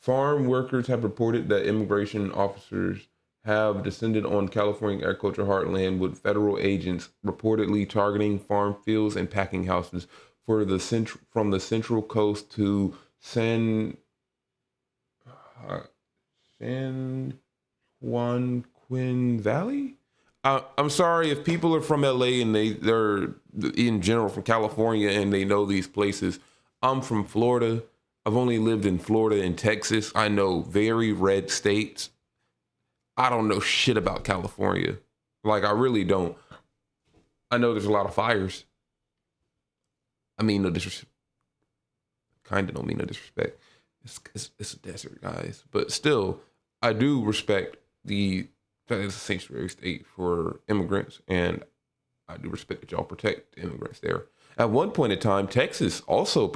Farm workers have reported that immigration officers have descended on California agriculture heartland, with federal agents reportedly targeting farm fields and packing houses from the central coast to uh, San Juan Quinn Valley. I'm sorry if people are from LA and they're in general from California and they know these places. I'm from Florida. I've only lived in Florida and Texas. I know very red states. I don't know shit about California. Like, I really don't. I know there's a lot of fires. I mean, no disrespect. Kind of don't mean no disrespect. It's a desert, guys. But still, I do respect the fact that it's a sanctuary state for immigrants, and I do respect that y'all protect immigrants there. At one point in time, Texas also,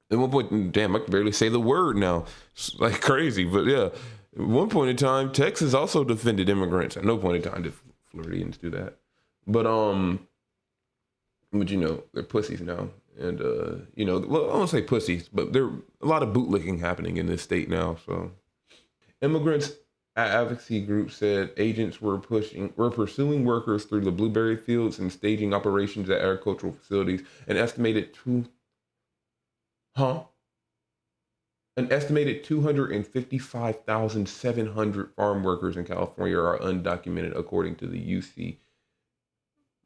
at one point, damn, I can barely say the word now. It's like crazy, but yeah. At one point in time, Texas also defended immigrants. At no point in time did Floridians do that. But you know, they're pussies now. And, you know, well, I don't say pussies, but there a lot of bootlicking happening in this state now. So immigrants advocacy group said agents were pursuing workers through the blueberry fields and staging operations at agricultural facilities. An estimated 255,700 farm workers in California are undocumented, according to the UC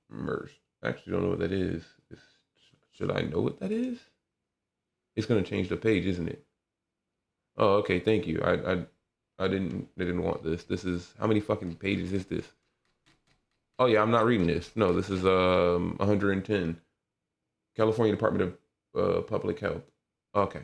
MERS. I actually don't know what that is. Should I know what that is? It's going to change the page, isn't it? Oh, okay. Thank you. I didn't want this. This is, how many fucking pages is this? Oh yeah, I'm not reading this. No, this is 110. California Department of Public Health. Okay.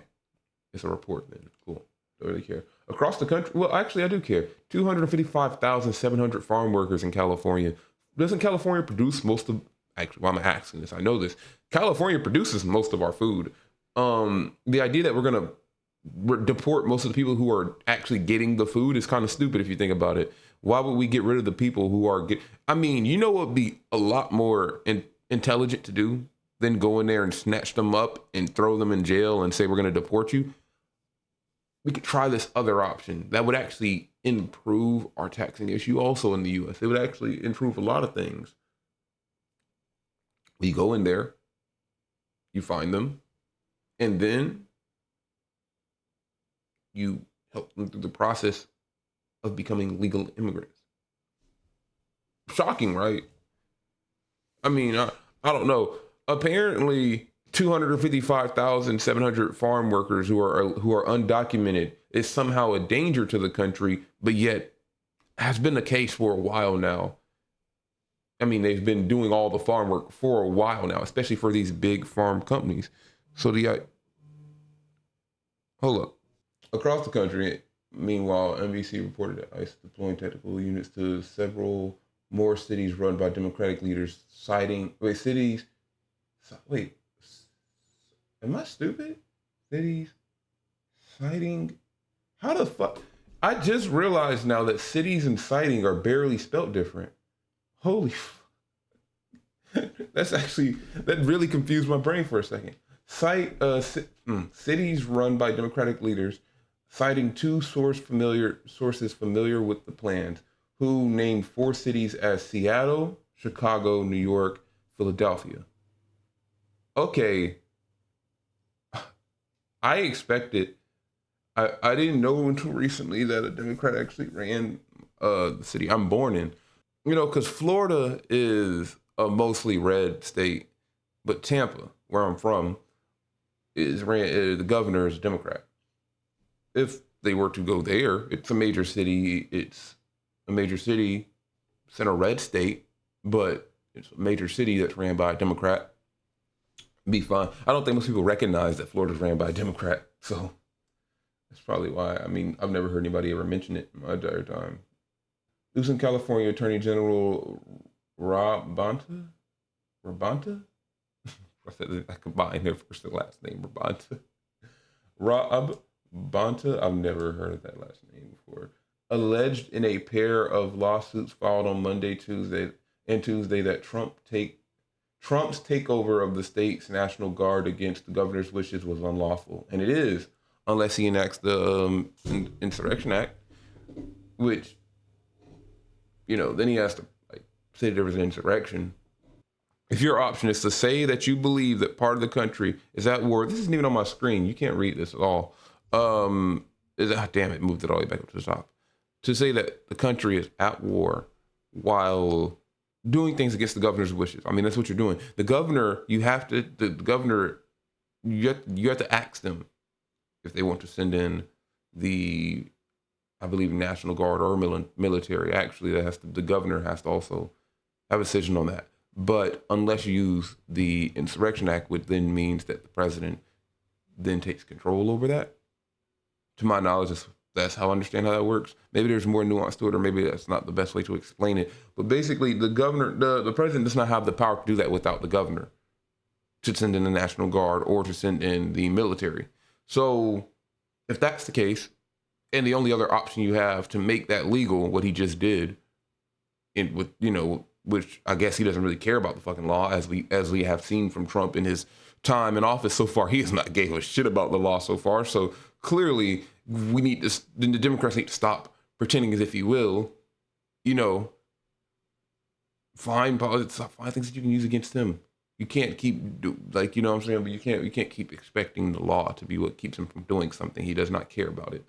It's a report then. Cool. Don't really care. Across the country, well, actually, I do care. 255,700 farm workers in California. Doesn't California produce most of, actually, why am I asking this? I know this. California produces most of our food. The idea that we're going to deport most of the people who are actually getting the food is kind of stupid if you think about it. Why would we get rid of the people who are I mean, you know what would be a lot more intelligent to do than go in there and snatch them up and throw them in jail and say we're going to deport you? We could try this other option that would actually improve our taxing issue also in the US. It would actually improve a lot of things. You go in there, you find them, and then you help them through the process of becoming legal immigrants. Shocking, right? I mean, I don't know. Apparently, 255,700 farm workers who are undocumented is somehow a danger to the country, but yet has been the case for a while now. I mean, they've been doing all the farm work for a while now, especially for these big farm companies. So hold up. Across the country, meanwhile, NBC reported that ICE deploying technical units to several more cities run by Democratic leaders, am I stupid? Cities citing, how the fuck? I just realized now that cities and citing are barely spelt different. Holy that really confused my brain for a second. Cities run by Democratic leaders, citing two sources familiar with the plans, who named four cities as Seattle, Chicago, New York, Philadelphia. Okay, I expected. I didn't know until recently that a Democrat actually ran the city I'm born in. You know, because Florida is a mostly red state, but Tampa, where I'm from, the governor is a Democrat. If they were to go there, it's a major city. It's a major city. It's in a red state, but it's a major city that's ran by a Democrat. Be fine. I don't think most people recognize that Florida's ran by a Democrat, so that's probably why. I mean, I've never heard anybody ever mention it in my entire time. Losing California Attorney General Rabanta? I combined their first and last name, Rabanta. Rob Bonta, I've never heard of that last name before. Alleged in a pair of lawsuits filed on Tuesday that Trump's takeover of the state's National Guard against the governor's wishes was unlawful. And it is unless he enacts the Insurrection Act, which, then he has to like say there was an insurrection. If your option is to say that you believe that part of the country is at war, this isn't even on my screen. You can't read this at all. Damn it, moved it all the way back up to the top. To say that the country is at war while doing things against the governor's wishes. I mean, that's what you're doing. The governor, the governor, you have to ask them if they want to send in the, I believe, National Guard or military. Actually, the governor has to also have a decision on that. But unless you use the Insurrection Act, which then means that the president then takes control over that. To my knowledge, that's how I understand how that works. Maybe there's more nuance to it, or maybe that's not the best way to explain it. But basically, the president does not have the power to do that without the governor, to send in the National Guard or to send in the military. So if that's the case, and the only other option you have to make that legal, what he just did, which I guess he doesn't really care about the fucking law, as we have seen from Trump in his time in office so far. He has not gave a shit about the law so far. So clearly, the Democrats need to stop pretending as if he will, find things that you can use against him. You can't keep what I'm saying, but you can't keep expecting the law to be what keeps him from doing something. He does not care about it.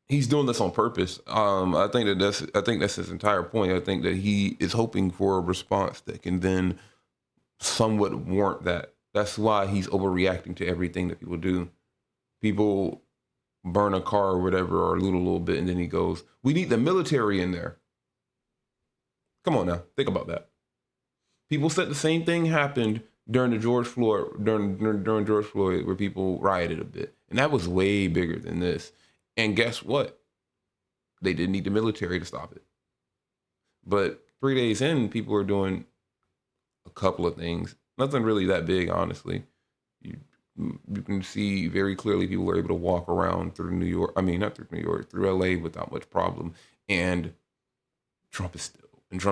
He's doing this on purpose. I think that's his entire point. I think that he is hoping for a response that can then somewhat warrant that. That's why he's overreacting to everything that people do. People burn a car or whatever, or loot a little bit, and then he goes, "We need the military in there." Come on now, think about that. People said the same thing happened during George Floyd, where people rioted a bit, and that was way bigger than this. And guess what? They didn't need the military to stop it. But 3 days in, people are doing a couple of things. Nothing really that big, honestly. You can see very clearly people were able to walk around through New York. I mean, not through New York, through LA without much problem. And Trump is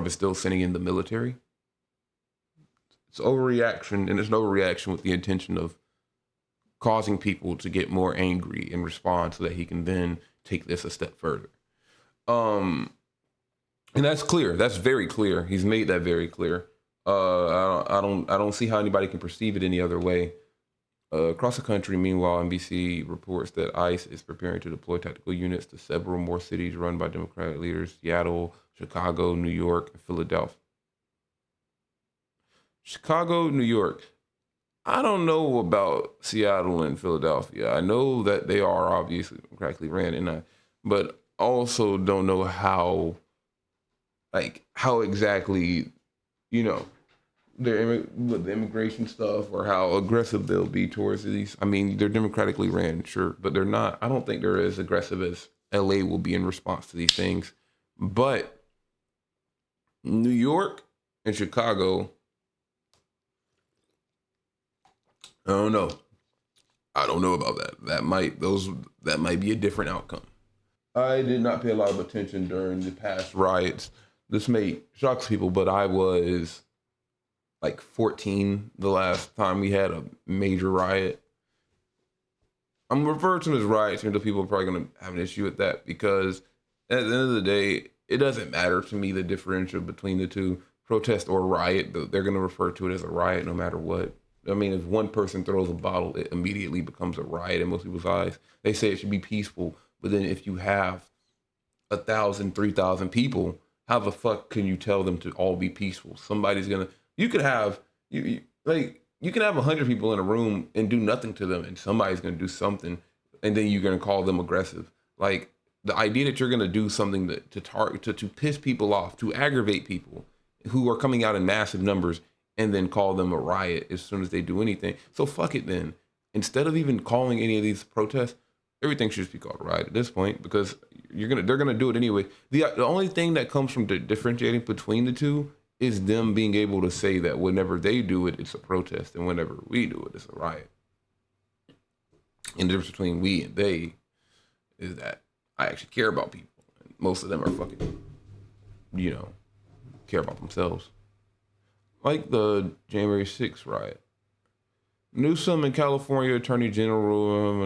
still sending in the military. It's overreaction, and it's an overreaction with the intention of causing people to get more angry and respond so that he can then take this a step further. And that's clear. That's very clear. He's made that very clear. I don't see how anybody can perceive it any other way. Across the country, meanwhile, NBC reports that ICE is preparing to deploy tactical units to several more cities run by Democratic leaders: Seattle, Chicago, New York, and Philadelphia. Chicago, New York. I don't know about Seattle and Philadelphia. I know that they are obviously democratically ran, but also don't know how exactly, the immigration stuff, or how aggressive they'll be towards these. I mean, they're democratically ran, sure, but they're not. I don't think they're as aggressive as LA will be in response to these things. But New York and Chicago, I don't know. I don't know about that. That might be a different outcome. I did not pay a lot of attention during the past riots. This may shock people, but I was like 14 the last time we had a major riot. I'm referring to them as riots, even though people are probably going to have an issue with that, because at the end of the day, it doesn't matter to me the differential between the two, protest or riot. They're going to refer to it as a riot no matter what. I mean, if one person throws a bottle, it immediately becomes a riot in most people's eyes. They say it should be peaceful, but then if you have 1,000, 3,000 people, how the fuck can you tell them to all be peaceful? Somebody's gonna. You could have you can have 100 people in a room and do nothing to them, and somebody's gonna do something, and then you're gonna call them aggressive. Like, the idea that you're gonna do something to piss people off, to aggravate people who are coming out in massive numbers, and then call them a riot as soon as they do anything. So fuck it then. Instead of even calling any of these protests, everything should just be called a riot at this point, because they're gonna do it anyway. The only thing that comes from differentiating between the two is them being able to say that whenever they do it, it's a protest, and whenever we do it, it's a riot. And the difference between we and they is that I actually care about people. Most of them are fucking, care about themselves. Like the January 6th riot. Newsom and California Attorney General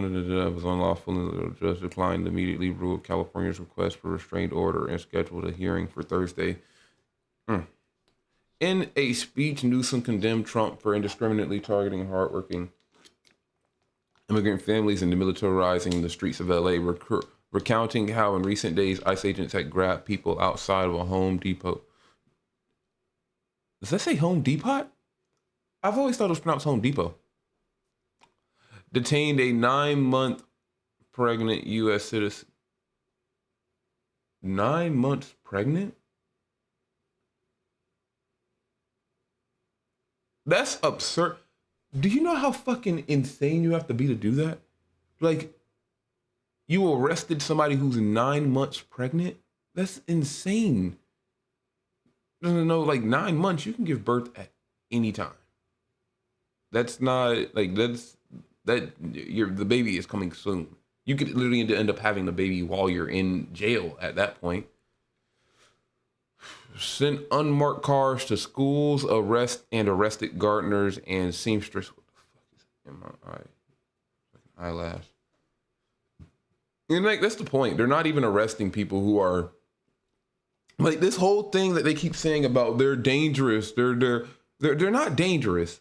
was unlawful and the judge declined to immediately rule California's request for restraint order and scheduled a hearing for Thursday. In a speech, Newsom condemned Trump for indiscriminately targeting hardworking immigrant families and demilitarizing the streets of LA, recounting how in recent days ICE agents had grabbed people outside of a Home Depot. Does that say Home Depot? I've always thought it was pronounced Home Depot. Detained a 9-month pregnant U.S. citizen. 9 months pregnant? That's absurd. Do you know how fucking insane you have to be to do that? Like, you arrested somebody who's 9 months pregnant? That's insane. Doesn't know, like 9 months, you can give birth at any time. That's not like the baby is coming soon. You could literally end up having the baby while you're in jail at that point. Sent unmarked cars to schools, arrested gardeners and seamstress. What the fuck is in my eye? Fucking eyelash. And like that's the point. They're not even arresting people who are like this whole thing that they keep saying about they're dangerous. They're not dangerous.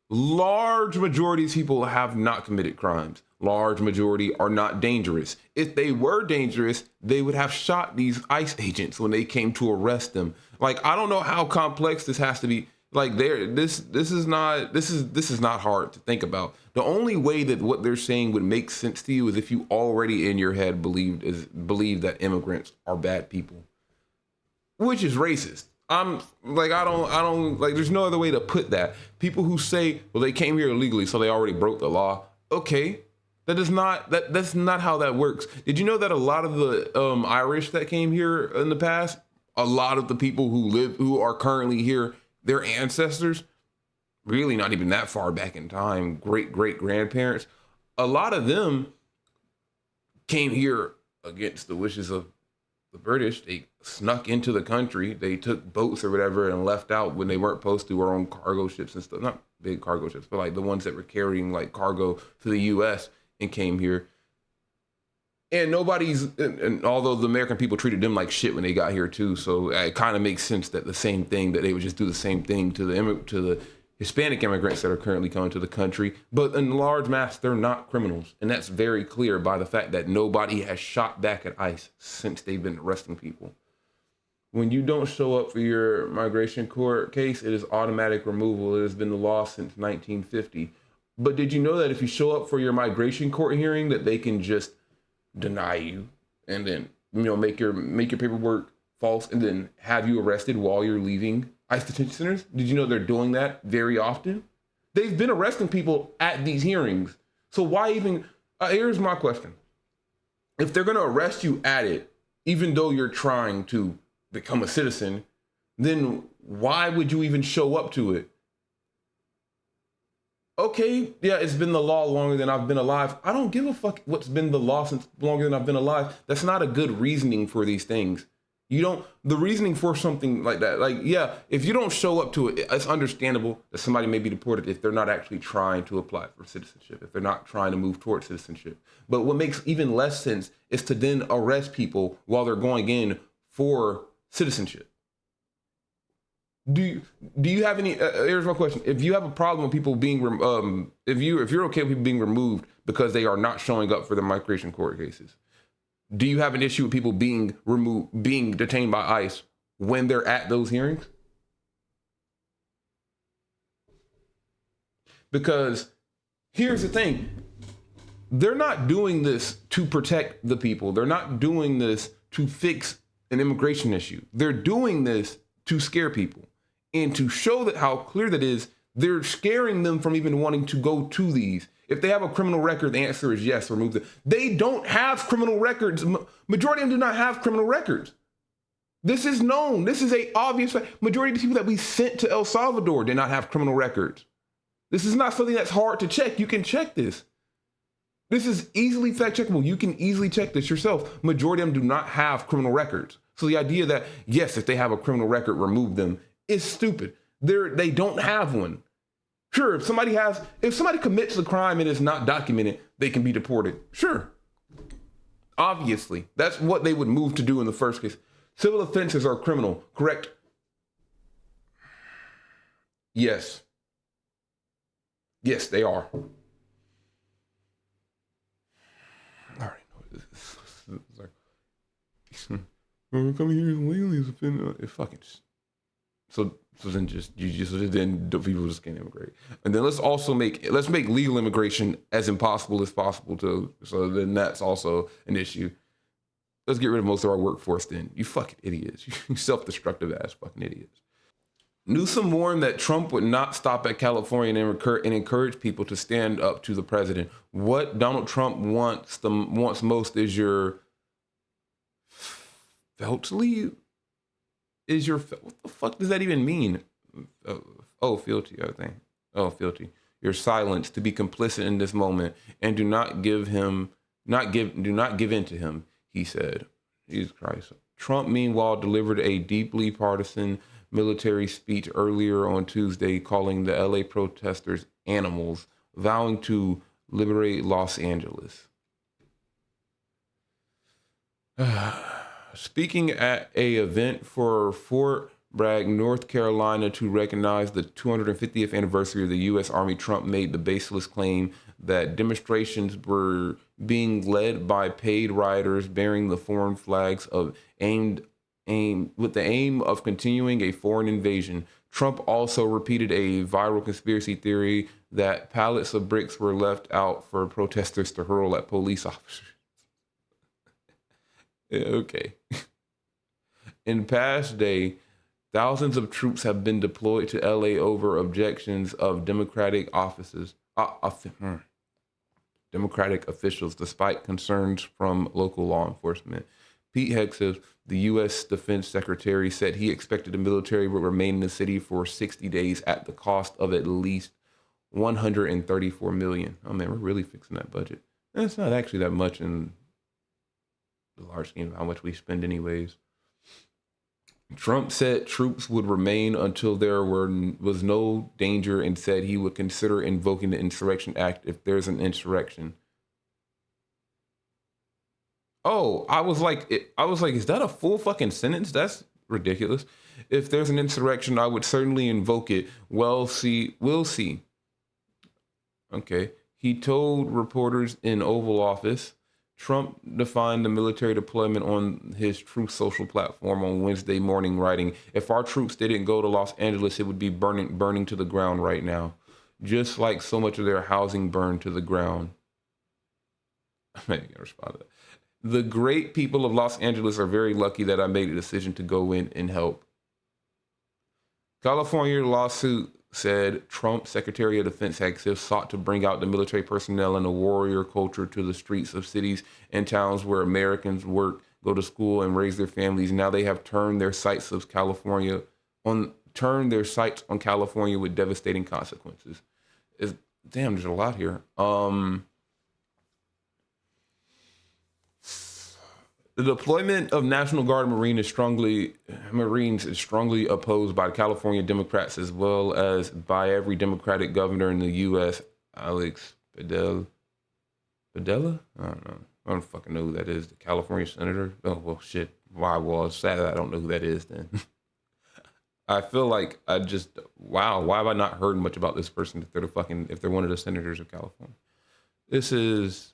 Large majority of people have not committed crimes. Large majority are not dangerous. If they were dangerous, they would have shot these ICE agents when they came to arrest them. Like, I don't know how complex this has to be. Like, this is not hard to think about. The only way that what they're saying would make sense to you is if you already in your head believe that immigrants are bad people, which is racist. I'm like, I don't like, there's no other way to put that. People who say, well, they came here illegally, so they already broke the law. Okay. That's not how that works. Did you know that a lot of the Irish that came here in the past, a lot of the people who are currently here, their ancestors, really not even that far back in time, great grandparents, a lot of them came here against the wishes of the British. They snuck into the country. They took boats or whatever and left out when they weren't supposed to, or on cargo ships and stuff. Not big cargo ships, but like the ones that were carrying like cargo to the U.S. and came here. And and although the American people treated them like shit when they got here too, so it kind of makes sense that the same thing, that they would just do the same thing to the Hispanic immigrants that are currently coming to the country. But in large mass, they're not criminals. And that's very clear by the fact that nobody has shot back at ICE since they've been arresting people. When you don't show up for your migration court case, it is automatic removal. It has been the law since 1950. But did you know that if you show up for your migration court hearing, that they can just deny you and then, make your paperwork false and then have you arrested while you're leaving ICE detention centers? Did you know they're doing that very often? They've been arresting people at these hearings. So why even, here's my question. If they're going to arrest you at it, even though you're trying to become a citizen, then why would you even show up to it? Okay, yeah, it's been the law longer than I've been alive. I don't give a fuck what's been the law since longer than I've been alive. That's not a good reasoning for these things. The reasoning for something like that, like, yeah, if you don't show up to it, it's understandable that somebody may be deported if they're not actually trying to apply for citizenship, if they're not trying to move towards citizenship. But what makes even less sense is to then arrest people while they're going in for citizenship. Do you have any? Here's my question: if you have a problem with people being, if you're okay with people being removed because they are not showing up for the migration court cases, do you have an issue with people being removed, being detained by ICE when they're at those hearings? Because here's the thing: they're not doing this to protect the people. They're not doing this to fix an immigration issue. They're doing this to scare people. And to show that how clear that is, they're scaring them from even wanting to go to these. If they have a criminal record, the answer is yes, remove them. They don't have criminal records. Majority of them do not have criminal records. This is known. This is a obvious fact. Majority of the people that we sent to El Salvador did not have criminal records. This is not something that's hard to check. You can check this. This is easily fact checkable. You can easily check this yourself. Majority of them do not have criminal records. So the idea that, yes, if they have a criminal record, remove them, is stupid. They don't have one. Sure, if somebody commits a crime and is not documented, they can be deported. Sure. Obviously, that's what they would move to do in the first case. Civil offenses are criminal, correct? Yes. Yes, they are. All right. It's like, coming here illegally is offending. It fucking. So then then people just can't immigrate. And then let's make legal immigration as impossible as possible too. So then that's also an issue. Let's get rid of most of our workforce then. You fucking idiots. You self-destructive ass fucking idiots. Newsom warned that Trump would not stop at California and encourage people to stand up to the president. What Donald Trump wants most is your feltly. What the fuck does that even mean? Fealty, I think. Fealty. Your silence, to be complicit in this moment, and do not give in to him, he said. Jesus Christ. Trump, meanwhile, delivered a deeply partisan military speech earlier on Tuesday, calling the LA protesters animals, vowing to liberate Los Angeles. Speaking at an event for Fort Bragg, North Carolina, to recognize the 250th anniversary of the U.S. Army, Trump made the baseless claim that demonstrations were being led by paid rioters bearing the foreign flags with the aim of continuing a foreign invasion. Trump also repeated a viral conspiracy theory that pallets of bricks were left out for protesters to hurl at police officers. Okay. In past day, thousands of troops have been deployed to LA over objections of Democratic officials, despite concerns from local law enforcement. Pete Hegseth, the U.S. Defense Secretary, said he expected the military would remain in the city for 60 days at the cost of at least $134 million. Oh man, we're really fixing that budget. And it's not actually that much in the large scheme of how much we spend anyways. Trump said troops would remain until there was no danger, and said he would consider invoking the Insurrection Act if there's an insurrection. Oh, I was like, is that a full fucking sentence? That's ridiculous. If there's an insurrection, I would certainly invoke it. We'll see. Okay. He told reporters in Oval Office. Trump defined the military deployment on his Truth Social platform on Wednesday morning, writing, "If our troops didn't go to Los Angeles, it would be burning to the ground right now, just like so much of their housing burned to the ground." I'm not even gonna respond to that. "The great people of Los Angeles are very lucky that I made a decision to go in and help." California lawsuit said Trump, Secretary of Defense Hegseth, sought to bring out the military personnel and a warrior culture to the streets of cities and towns where Americans work, go to school, and raise their families. Now they have turned their sights on California with devastating consequences. Damn, there's a lot here. The deployment of National Guard Marines is strongly opposed by California Democrats as well as by every Democratic governor in the U.S. Alex Padilla? I don't fucking know who that is. The California senator? Oh, well, shit. Why? Well, it's sad I don't know who that is then. I feel like why have I not heard much about this person if they're one of the senators of California? This is...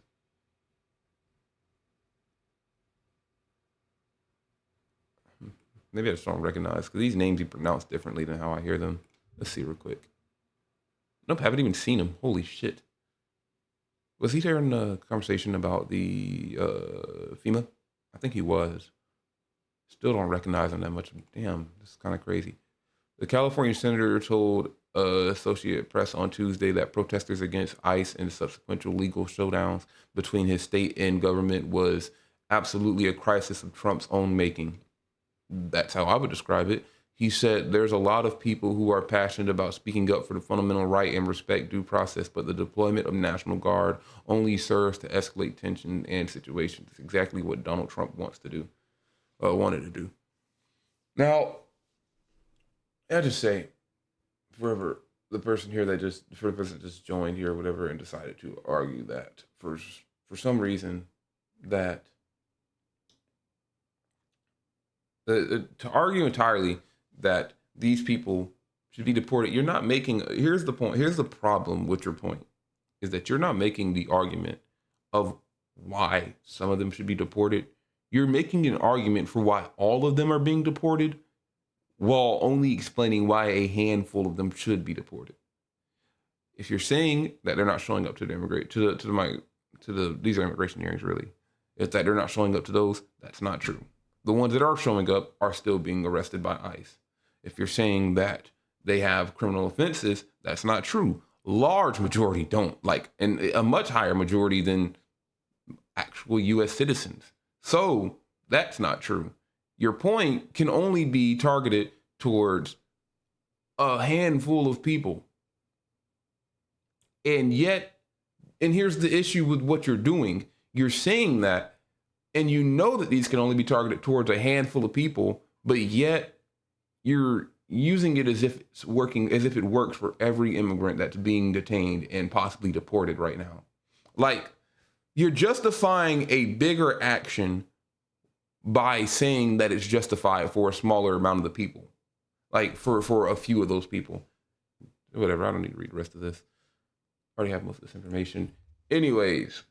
Maybe I just don't recognize, because these names you pronounce differently than how I hear them. Let's see real quick. Nope, haven't even seen him. Holy shit. Was he there in the conversation about the FEMA? I think he was. Still don't recognize him that much. Damn, this is kind of crazy. The California senator told Associated Press on Tuesday that protesters against ICE and subsequent legal showdowns between his state and government was absolutely a crisis of Trump's own making. That's how I would describe it. He said, "There's a lot of people who are passionate about speaking up for the fundamental right and respect due process, but the deployment of National Guard only serves to escalate tension and situations." It's exactly what Donald Trump wanted to do. Now, I just say, forever, the person here that just for the person that just joined here or whatever and decided to argue that for some reason that to argue entirely that these people should be deported, you're not making. Here's the point. Here's the problem with your point is that you're not making the argument of why some of them should be deported. You're making an argument for why all of them are being deported while only explaining why a handful of them should be deported. If you're saying that they're not showing up to the these are immigration hearings really, if that they're not showing up to those, that's not true. The ones that are showing up are still being arrested by ICE. If you're saying that they have criminal offenses, that's not true. Large majority don't, like, and a much higher majority than actual U.S. citizens. So that's not true. Your point can only be targeted towards a handful of people. And yet, and here's the issue with what you're doing. You're saying that, and you know that these can only be targeted towards a handful of people, but yet you're using it as if it's working, as if it works for every immigrant that's being detained and possibly deported right now. Like, you're justifying a bigger action by saying that it's justified for a smaller amount of the people, like for a few of those people. Whatever, I don't need to read the rest of this. I already have most of this information. Anyways,